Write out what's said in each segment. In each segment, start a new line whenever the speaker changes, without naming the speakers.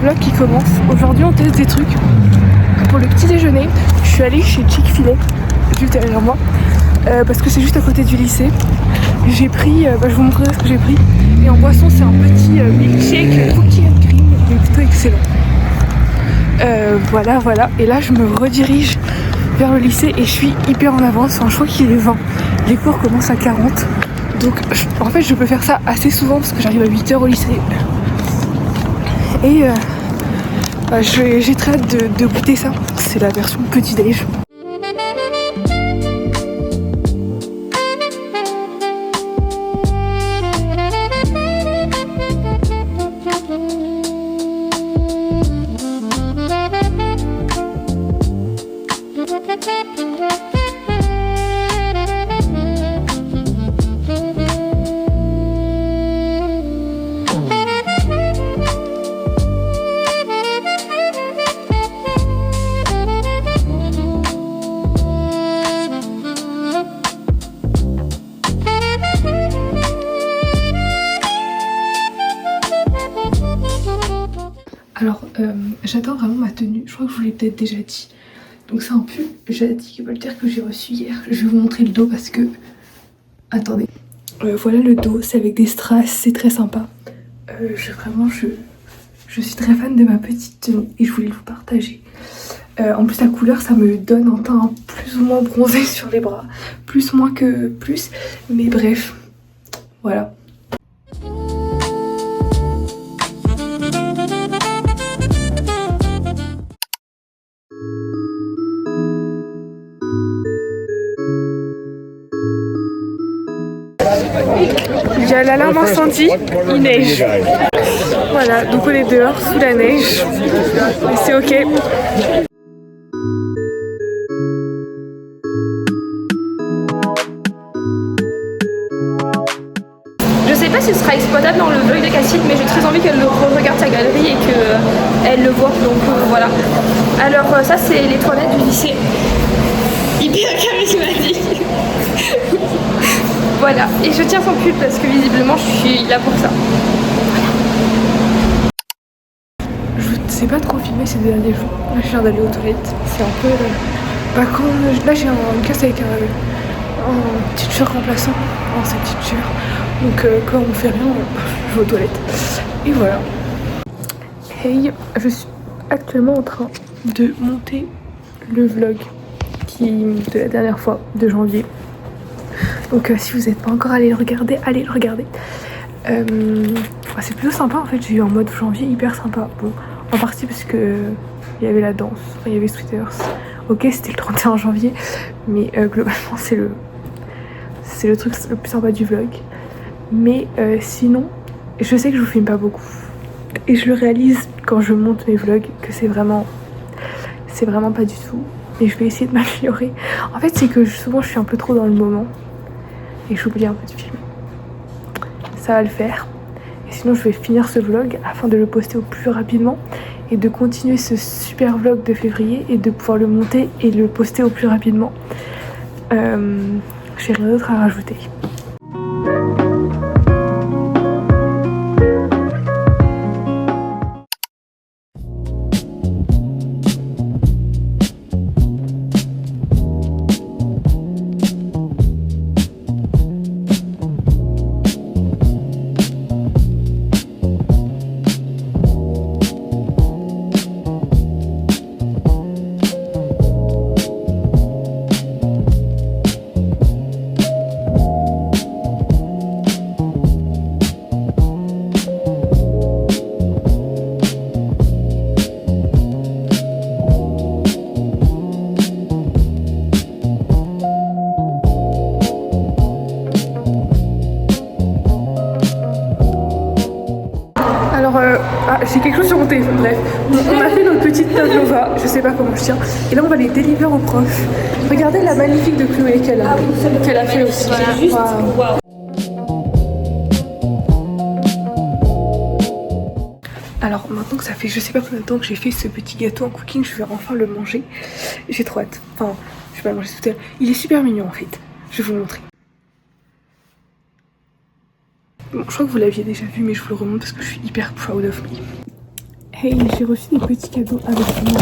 vlog qui commence. Aujourd'hui on teste des trucs. Pour le petit déjeuner, je suis allée chez Chick-fil-A, juste derrière moi, parce que c'est juste à côté du lycée. J'ai pris, je vous montrerai ce que j'ai pris. Et en boisson c'est un petit milkshake cookie and cream, il est plutôt excellent. Voilà. Et là je me redirige vers le lycée et je suis hyper en avance. Enfin, je crois qu'il est 20. Les cours commencent à 40. Donc en fait je peux faire ça assez souvent parce que j'arrive à 8h au lycée. Et j'ai très hâte de goûter ça. C'est la version petit déj. Alors, j'attends vraiment ma tenue. Je crois que je vous l'ai peut-être déjà dit. Donc c'est un pull Jadi qui veut dire que j'ai reçu hier. Je vais vous montrer le dos parce que... Attendez. Voilà le dos, c'est avec des strass, c'est très sympa. Je suis très fan de ma petite tenue et je voulais vous partager. En plus la couleur ça me donne un teint plus ou moins bronzé sur les bras. Plus ou moins que plus. Mais bref, voilà. Il y a l'alarme incendie, il neige. Voilà, donc on est dehors sous la neige. Mais c'est ok.
Je sais pas si ce sera exploitable dans le vlog de Cassine, mais j'ai très envie qu'elle regarde sa galerie et qu'elle le voit. Donc voilà. Alors ça c'est les toilettes du lycée. Hyper charismatique. Voilà, et je tiens son pull parce que visiblement je suis là pour ça.
Je sais pas trop filmer ces derniers jours. Là je viens d'aller aux toilettes. C'est un peu... là j'ai une classe avec un teacher remplaçant, un set teacher. Donc quand on fait rien, je vais aux toilettes. Et voilà. Hey, je suis actuellement en train de monter le vlog de la dernière fois, de janvier. Donc si vous n'êtes pas encore allé le regarder, allez le regarder. C'est plutôt sympa en fait, j'ai eu un mode janvier hyper sympa. Bon, en partie parce que il y avait la danse, il y avait Sweaters. Ok, c'était le 31 janvier, mais globalement c'est le truc le plus sympa du vlog. Mais sinon, je sais que je vous filme pas beaucoup. Et je le réalise quand je monte mes vlogs que c'est vraiment pas du tout. Mais je vais essayer de m'améliorer. En fait c'est que souvent je suis un peu trop dans le moment. Et j'oublie un peu de filmer. Ça va le faire. Et sinon je vais finir ce vlog afin de le poster au plus rapidement et de continuer ce super vlog de février et de pouvoir le monter et le poster au plus rapidement. J'ai rien d'autre à rajouter. J'ai quelque chose sur mon téléphone, bref. On a fait notre petite Nova, je sais pas comment je tiens. Et là on va les délivrer au prof. Regardez la magnifique de Chloé qu'elle a fait aussi. Wow. Alors maintenant que ça fait je sais pas combien de temps que j'ai fait ce petit gâteau en cooking, je vais enfin le manger. J'ai trop hâte. Enfin, je vais pas le manger tout à l'heure. Il est super mignon en fait. Je vais vous le montrer. Bon, je crois que vous l'aviez déjà vu, mais je vous le remonte parce que je suis hyper proud of me. Hey, j'ai reçu des petits cadeaux avec ma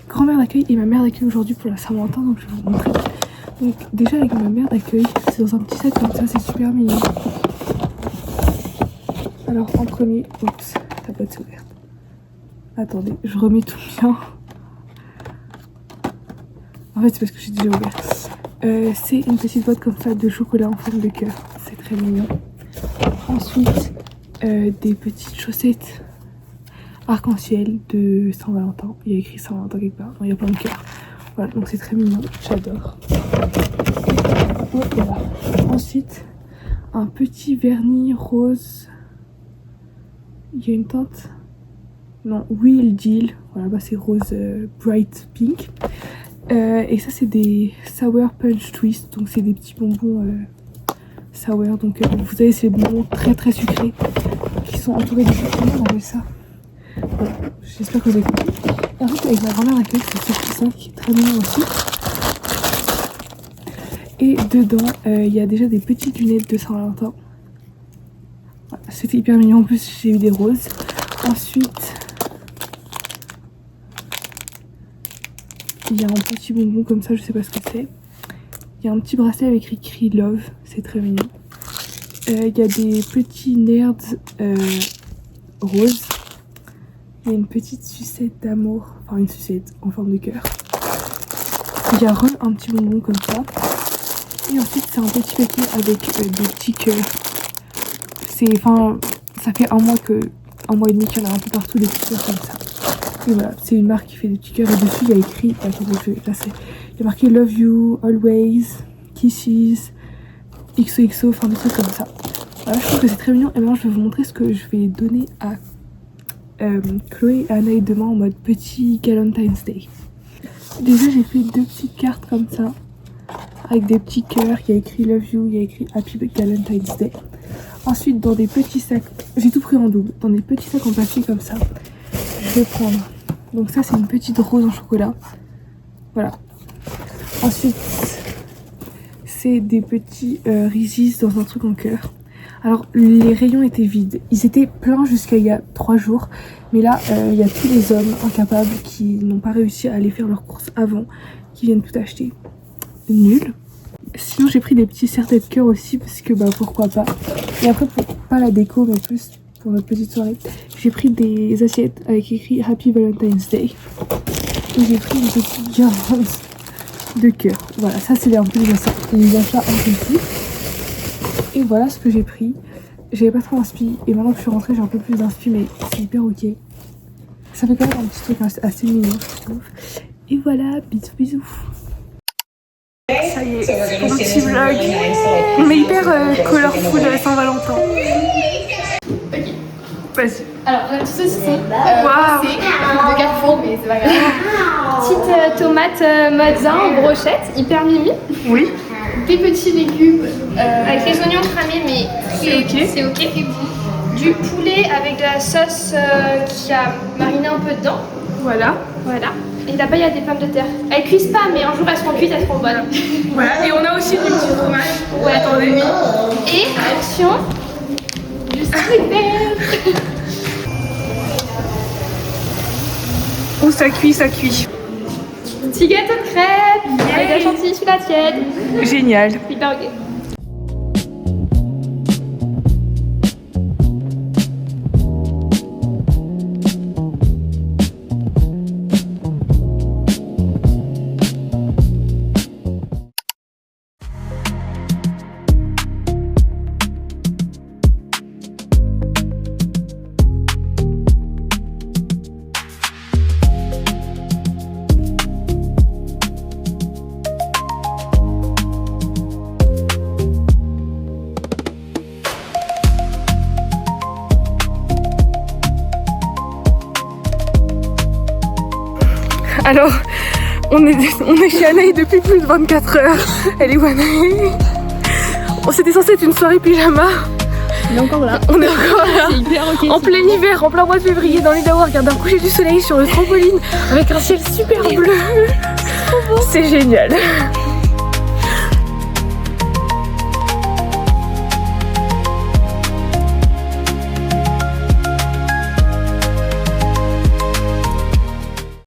grand-mère d'accueil et ma mère d'accueil aujourd'hui pour la Saint-Valentin, donc je vais vous montrer. Donc déjà avec ma mère d'accueil, c'est dans un petit sac comme ça, c'est super mignon. Alors en premier, oups, ta boîte s'est ouverte. Attendez, je remets tout bien. En fait c'est parce que j'ai déjà ouvert. C'est une petite boîte comme ça de chocolat en forme de cœur, c'est très mignon. Ensuite, des petites chaussettes arc-en-ciel de Saint-Valentin. Il y a écrit Saint-Valentin quelque part, il y a plein de cœurs. Voilà, donc c'est très mignon, j'adore. Voilà. Ensuite, un petit vernis rose. Il y a une teinte, non, Real Deal. Voilà, bah c'est rose bright pink. Et ça c'est des Sour Punch Twist, donc c'est des petits bonbons sour. Donc vous savez c'est des bonbons très très sucrés qui sont entourés de chocolat. On appelle ça. Voilà, j'espère que vous avez compris. Et ensuite avec ma grand-mère d'accueil, c'est ce petit sac qui est très mignon aussi. Et dedans il y a déjà des petites lunettes de Saint-Valentin. Voilà, c'était hyper mignon, en plus j'ai eu des roses. Ensuite il y a un petit bonbon comme ça, je sais pas ce que c'est. Il y a un petit bracelet avec écrit Love, c'est très mignon. Il y a des petits nerds roses. Il y a une petite sucette d'amour, enfin une sucette en forme de cœur. Il y a un petit bonbon comme ça. Et ensuite c'est un petit paquet avec des petits cœurs. Enfin, ça fait un mois et demi qu'il y en a un peu partout des petits cœurs comme ça. Et voilà, c'est une marque qui fait des petits cœurs et dessus il y a écrit, attendez, je vais passer. Il y a marqué Love You, Always, Kisses, XOXO, enfin des trucs comme ça. Voilà, je trouve que c'est très mignon. Et maintenant je vais vous montrer ce que je vais donner à Chloé et Anaï demain en mode petit Valentine's Day. Déjà j'ai fait 2 petites cartes comme ça, avec des petits cœurs, il y a écrit Love You, il y a écrit Happy Valentine's Day. Ensuite dans des petits sacs, j'ai tout pris en double, dans des petits sacs en papier comme ça. Je vais prendre, donc ça c'est une petite rose en chocolat, voilà. Ensuite c'est des petits Reese's dans un truc en cœur. Alors les rayons étaient vides, ils étaient pleins jusqu'à il y a 3 jours, mais là il y a tous les hommes incapables qui n'ont pas réussi à aller faire leurs courses avant, qui viennent tout acheter. Nul. Sinon j'ai pris des petits serre-têtes cœur aussi parce que bah pourquoi pas. Et après pour pas la déco mais plus pour notre petite soirée, j'ai pris des assiettes avec écrit Happy Valentine's Day. Et j'ai pris une petite guirlande de cœur. Voilà, ça c'est un peu les achats impulsifs. Et voilà ce que j'ai pris. J'avais pas trop d'inspi et maintenant que je suis rentrée j'ai un peu plus d'inspi mais c'est hyper ok. Ça fait quand même un petit truc assez mignon je trouve. Et voilà, bisous bisous. Ça y est, c'est mon petit vlog. On est hyper colorful Saint-Valentin.
Ok.
Vas-y.
Alors, on a tout ceci. De Carrefour, mais c'est pas grave. Petite tomate mozza en brochette, hyper mimi.
Oui.
Des petits légumes avec les oignons cramés, mais c'est ok. Du poulet avec de la sauce qui a mariné un peu dedans.
Voilà.
Et là-bas, il y a des pommes de terre. Elles cuisent pas, mais un jour elles seront cuites, elles seront bonnes.
Voilà. Et on a aussi du petit fromage.
Ouais, attendez. Et attention, du street vert.
Oh, ça cuit.
Petit gâteau de crêpes avec la chantilly sur la tiède.
Génial.
Hyper ok.
Alors, on est chez Anaï depuis plus de 24 heures. Elle est où Anaï? C'était censé être une soirée pyjama.
On est encore là.
C'est hyper ok. En plein hiver, en plein mois de février, dans l'île d'Awa, regarder un coucher du soleil sur le trampoline avec un ciel super bleu. C'est génial.